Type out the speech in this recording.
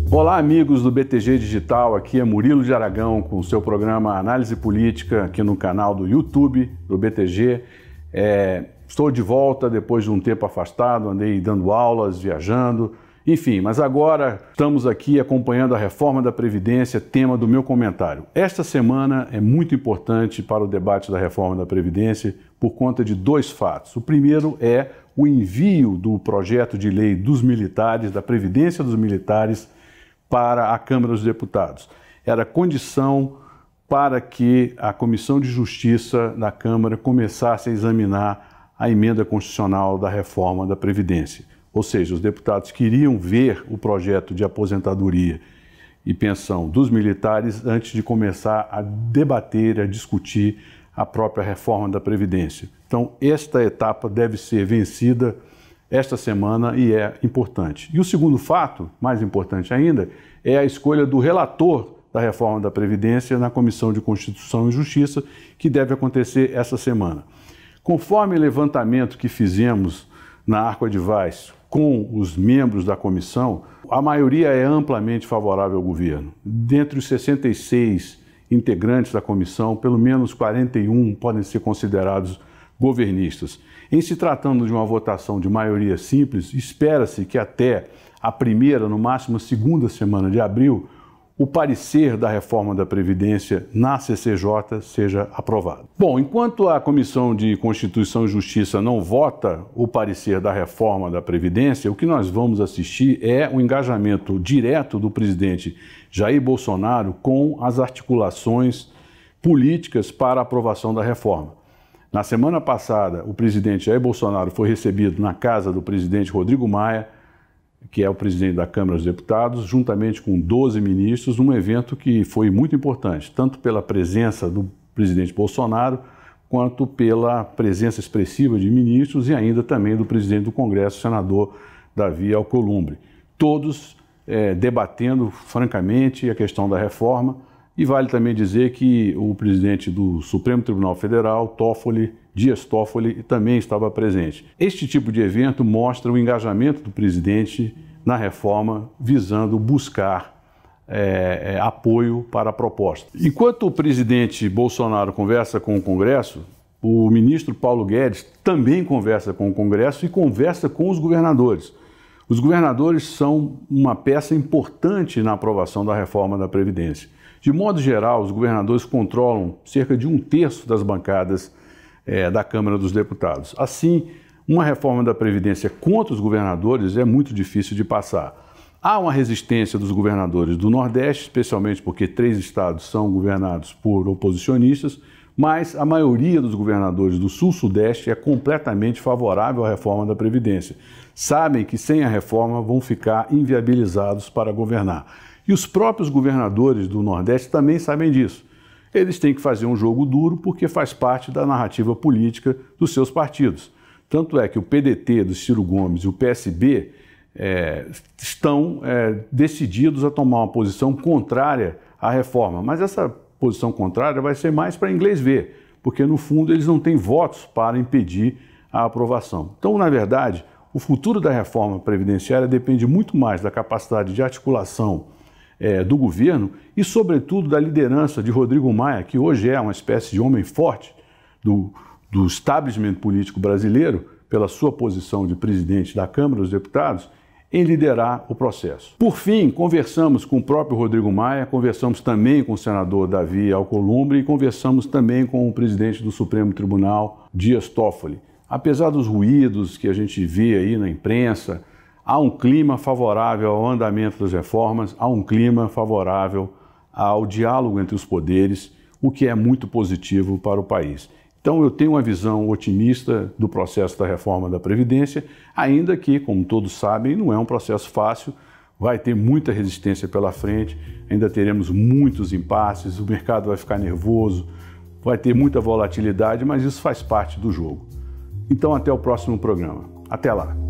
Olá, amigos do BTG Digital, aqui é Murilo de Aragão com o seu programa Análise Política aqui no canal do YouTube do BTG. Estou de volta depois de um tempo afastado, andei dando aulas, viajando, enfim, mas agora estamos aqui acompanhando a reforma da Previdência, tema do meu comentário. Esta semana é muito importante para o debate da reforma da Previdência por conta de dois fatos. O primeiro é o envio do projeto de lei dos militares, da Previdência dos Militares, para a Câmara dos Deputados. Era condição para que a Comissão de Justiça da Câmara começasse a examinar a emenda constitucional da reforma da Previdência. Ou seja, os deputados queriam ver o projeto de aposentadoria e pensão dos militares antes de começar a debater, a discutir a própria reforma da Previdência. Então, esta etapa deve ser vencida esta semana e é importante. E o segundo fato, mais importante ainda, é a escolha do relator da reforma da Previdência na Comissão de Constituição e Justiça, que deve acontecer essa semana. Conforme o levantamento que fizemos na Arco-Advice com os membros da comissão, a maioria é amplamente favorável ao governo. Dentre os 66 integrantes da comissão, pelo menos 41 podem ser considerados governistas. Em se tratando de uma votação de maioria simples, espera-se que até a primeira, no máximo a segunda semana de abril, o parecer da reforma da Previdência na CCJ seja aprovado. Bom, enquanto a Comissão de Constituição e Justiça não vota o parecer da reforma da Previdência, o que nós vamos assistir é o engajamento direto do presidente Jair Bolsonaro com as articulações políticas para a aprovação da reforma. Na semana passada, o presidente Jair Bolsonaro foi recebido na casa do presidente Rodrigo Maia, que é o presidente da Câmara dos Deputados, juntamente com 12 ministros, num evento que foi muito importante, tanto pela presença do presidente Bolsonaro, quanto pela presença expressiva de ministros e ainda também do presidente do Congresso, o senador Davi Alcolumbre. Todos debatendo francamente a questão da reforma. E vale também dizer que o presidente do Supremo Tribunal Federal, Dias Toffoli, também estava presente. Este tipo de evento mostra o engajamento do presidente na reforma, visando buscar apoio para a proposta. Enquanto o presidente Bolsonaro conversa com o Congresso, o ministro Paulo Guedes também conversa com o Congresso e conversa com os governadores. Os governadores são uma peça importante na aprovação da reforma da Previdência. De modo geral, os governadores controlam cerca de 1/3 das bancadas da Câmara dos Deputados. Assim, uma reforma da Previdência contra os governadores é muito difícil de passar. Há uma resistência dos governadores do Nordeste, especialmente porque 3 estados são governados por oposicionistas, mas a maioria dos governadores do Sul-Sudeste é completamente favorável à reforma da Previdência. Sabem que sem a reforma vão ficar inviabilizados para governar. E os próprios governadores do Nordeste também sabem disso. Eles têm que fazer um jogo duro porque faz parte da narrativa política dos seus partidos. Tanto é que o PDT do Ciro Gomes e o PSB estão decididos a tomar uma posição contrária à reforma. Mas essa posição contrária vai ser mais para inglês ver, porque no fundo eles não têm votos para impedir a aprovação. Então, na verdade, o futuro da reforma previdenciária depende muito mais da capacidade de articulação do governo e, sobretudo, da liderança de Rodrigo Maia, que hoje é uma espécie de homem forte do establishment político brasileiro, pela sua posição de presidente da Câmara dos Deputados, em liderar o processo. Por fim, conversamos com o próprio Rodrigo Maia, conversamos também com o senador Davi Alcolumbre e conversamos também com o presidente do Supremo Tribunal, Dias Toffoli. Apesar dos ruídos que a gente vê aí na imprensa, há um clima favorável ao andamento das reformas, há um clima favorável ao diálogo entre os poderes, o que é muito positivo para o país. Então eu tenho uma visão otimista do processo da reforma da Previdência, ainda que, como todos sabem, não é um processo fácil, vai ter muita resistência pela frente, ainda teremos muitos impasses, o mercado vai ficar nervoso, vai ter muita volatilidade, mas isso faz parte do jogo. Então até o próximo programa. Até lá!